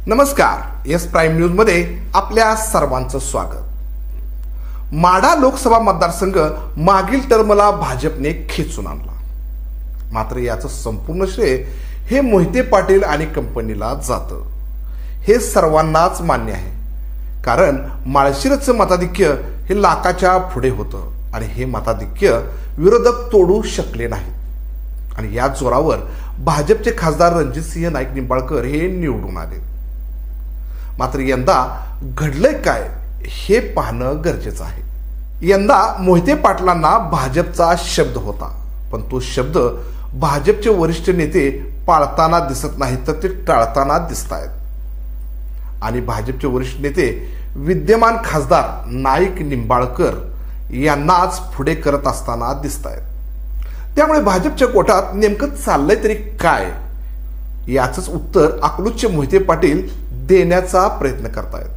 नमस्कार, S prime news मध्ये आपल्या सर्वांचं स्वागत। माढा लोकसभा मतदारसंघ मागील टर्मला भाजपने खेचून आणला, मात्र याचं संपूर्ण श्रेय हे मोहिते पाटील आणि कंपनीला जातं हे सर्वांनाच मान्य आहे। कारण माळशिरसचं मताधिक्य हे लाखाच्या पुढे होतं आणि हे मताधिक्य विरोधक तोडू शकले नाहीत आणि या जोरावर भाजपचे खासदार रणजितसिंह नाईक निंबाळकर हे निवडून आले। मात्र यंदा घडलंय काय हे पाहणं गरजेचं आहे। यंदा मोहिते पाटलांना भाजपचा शब्द होता, पण तो शब्द भाजपचे वरिष्ठ नेते पाळताना दिसत नाहीत, तर ते टाळताना दिसत आहेत आणि भाजपचे वरिष्ठ नेते विद्यमान खासदार नाईक निंबाळकर यांनाच पुढे करत असताना दिसत आहेत। त्यामुळे भाजपच्या कोटात नेमकं चाललंय तरी काय याचंच उत्तर अकलूजचे मोहिते पाटील देण्याचा प्रयत्न करतायत।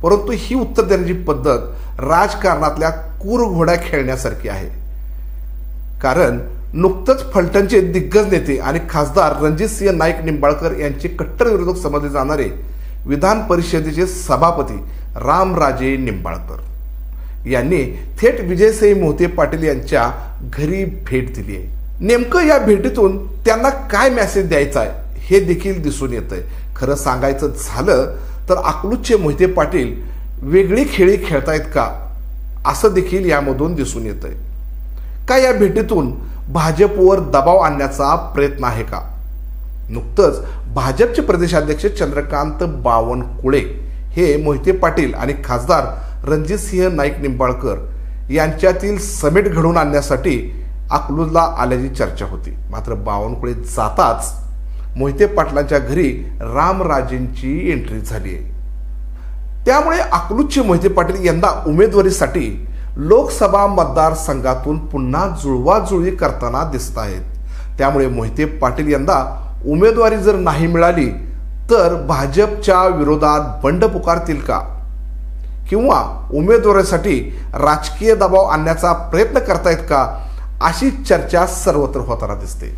परंतु ही उत्तर देण्याची पद्धत राजकारणातल्या कुरघोड्या खेळण्यासारखी आहे। कारण नुकतंच फलटणचे दिग्गज नेते आणि खासदार रणजितसिंह नाईक निंबाळकर यांचे कट्टर विरोधक समजले जाणारे विधान परिषदेचे सभापती रामराजे निंबाळकर यांनी थेट विजयसिंह मोहिते पाटील यांच्या घरी भेट दिली आहे। नेमकं या भेटीतून त्यांना काय मेसेज द्यायचा आहे हे देखील दिसून येतंय। खरं सांगायचं झालं तर अकलूजचे मोहिते पाटील वेगळी खेळी खेळतायत का असं देखील यामधून दिसून येतंय। का या भेटीतून भाजपवर दबाव आणण्याचा प्रयत्न आहे का? नुकतंच भाजपचे प्रदेशाध्यक्ष चंद्रकांत बावनकुळे हे मोहिते पाटील आणि खासदार रणजितसिंह नाईक निंबाळकर यांच्यातील समेट घडवून आणण्यासाठी अकलूजला आल्याची चर्चा होती। मात्र बावनकुळे जाताच मोहिते पाटलांच्या घरी रामराजेंची एंट्री झाली आहे। त्यामुळे अकलूजचे मोहिते पाटील यंदा उमेदवारीसाठी लोकसभा मतदारसंघातून पुन्हा जुळवाजुळवी करताना दिसत आहेत। त्यामुळे मोहिते पाटील यंदा उमेदवारी जर नाही मिळाली तर भाजपच्या विरोधात बंड पुकारतील का, किंवा उमेदवारीसाठी राजकीय दबाव आणण्याचा प्रयत्न करतायत का, अशी चर्चा सर्वत्र होताना दिसते।